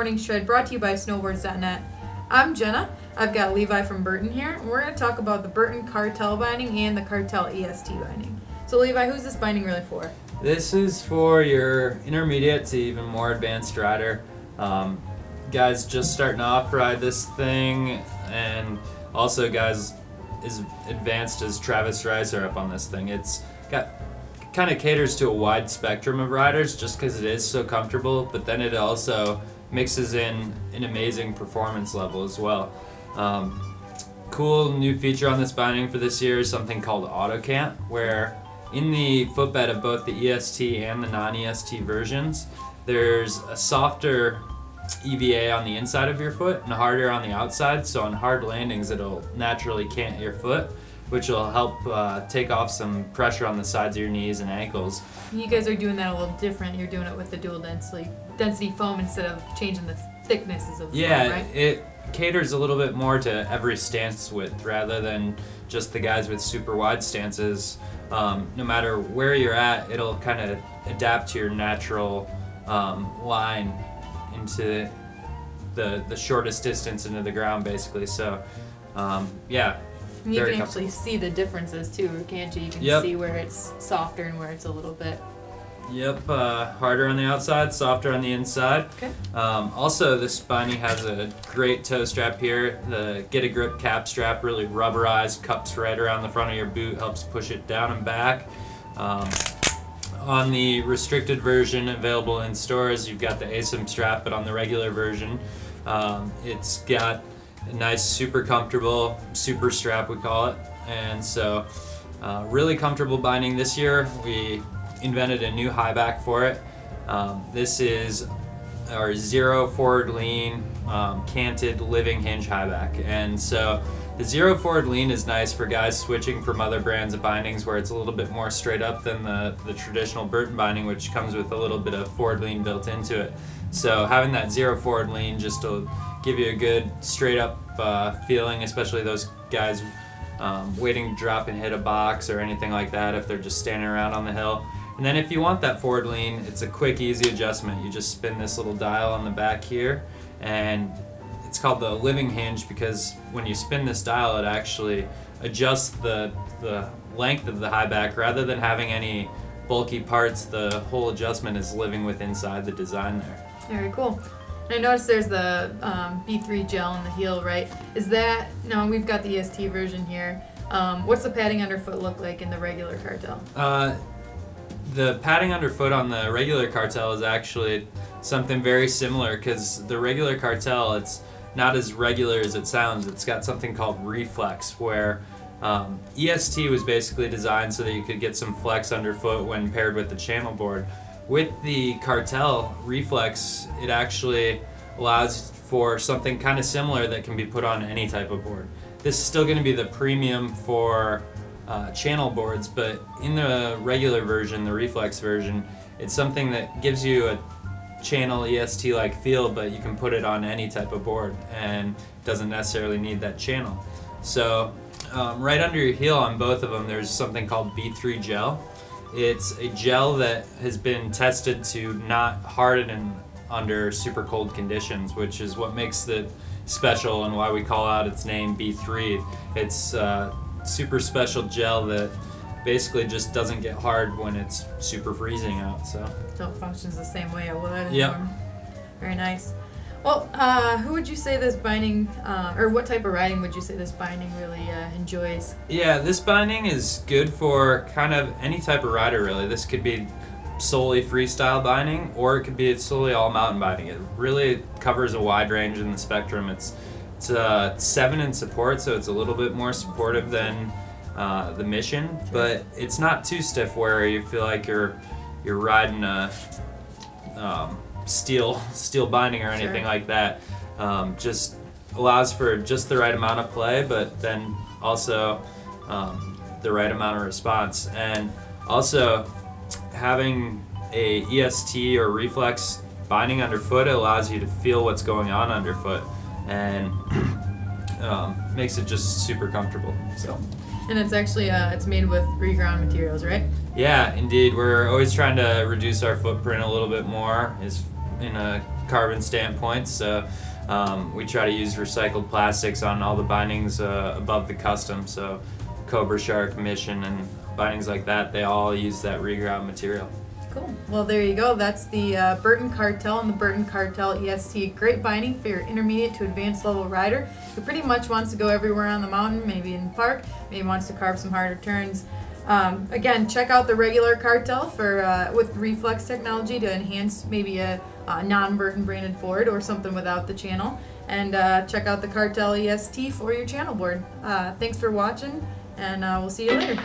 Morning Shred brought to you by snowboards.net. I'm Jenna. I've got Levi from Burton here, and we're going to talk about the Burton Cartel binding and the Cartel EST binding. So Levi, who's this binding really for? This is for your intermediate to even more advanced rider. Guys just starting off ride this thing, and also guys as advanced as Travis Rice are up on this thing. It's got kind of caters to a wide spectrum of riders just because it is so comfortable, but then it also mixes in an amazing performance level as well. Cool new feature on this binding for this year is something called Auto Cant, where in the footbed of both the EST and the non-EST versions, there's a softer EVA on the inside of your foot and harder on the outside, so on hard landings it'll naturally cant your foot, which will help take off some pressure on the sides of your knees and ankles. You guys are doing that a little different. You're doing it with the dual density foam instead of changing the thicknesses of the foam, right? It caters a little bit more to every stance width rather than just the guys with super wide stances. No matter where you're at, it'll kind of adapt to your natural line into the shortest distance into the ground, basically. So, yeah. You can actually see the differences too, can't you? You can see where it's softer and where it's a little bit. Yep, harder on the outside, softer on the inside. Okay. Also, this binding has a great toe strap here. The Get a Grip cap strap, really rubberized, cups right around the front of your boot, helps push it down and back. On the restricted version available in stores, you've got the ASIM strap, but on the regular version, it's got a nice, super comfortable super strap, we call it. And so, really comfortable binding. This year, we invented a new high back for it. This is our zero forward lean, canted living hinge high back. And so the zero forward lean is nice for guys switching from other brands of bindings where it's a little bit more straight up than the traditional Burton binding, which comes with a little bit of forward lean built into it. So having that zero forward lean just to give you a good straight up feeling, especially those guys waiting to drop and hit a box or anything like that if they're just standing around on the hill. And then if you want that forward lean, it's a quick, easy adjustment. You just spin this little dial on the back here, and it's called the living hinge because when you spin this dial, it actually adjusts the length of the high back rather than having any bulky parts. The whole adjustment is living with inside the design there. Very cool. And I noticed there's the B3 gel in the heel, right? Is that, no, we've got the EST version here. What's the padding underfoot look like in the regular Cartel? The padding underfoot on the regular Cartel is actually something very similar because the regular Cartel, it's not as regular as it sounds. It's got something called reflex, where EST was basically designed so that you could get some flex underfoot when paired with the channel board. With the Cartel reflex, it actually allows for something kind of similar that can be put on any type of board. This is still going to be the premium for channel boards, but in the regular version, the reflex version, it's something that gives you a channel EST-like feel, but you can put it on any type of board and doesn't necessarily need that channel. So right under your heel on both of them, there's something called B3 gel. It's a gel that has been tested to not harden under super cold conditions, which is what makes it special and why we call out its name B3. It's super special gel that basically just doesn't get hard when it's super freezing out. So it functions the same way it would. Yep. Very nice. Well, who would you say this binding, or what type of riding would you say this binding really enjoys? Yeah, this binding is good for kind of any type of rider, really. This could be solely freestyle binding, or it could be solely all mountain binding. It really covers a wide range in the spectrum. It's 7 in support, so it's a little bit more supportive than the Mission, but it's not too stiff where you feel like you're riding a steel binding or anything like that. Just allows for just the right amount of play, but then also the right amount of response. And also having a EST or reflex binding underfoot allows you to feel what's going on underfoot, and makes it just super comfortable. So. And it's actually it's made with reground materials, right? Yeah, indeed. We're always trying to reduce our footprint a little bit more, is in a carbon standpoint. So we try to use recycled plastics on all the bindings above the custom. So Cobra Shark, Mission, and bindings like that, they all use that reground material. Cool. Well, there you go. That's the Burton Cartel and the Burton Cartel EST. Great binding for your intermediate to advanced level rider who pretty much wants to go everywhere on the mountain, maybe in the park, maybe wants to carve some harder turns. Again, check out the regular Cartel for with reflex technology to enhance maybe a non-Burton branded board or something without the channel. And check out the Cartel EST for your channel board. Thanks for watching, and we'll see you later.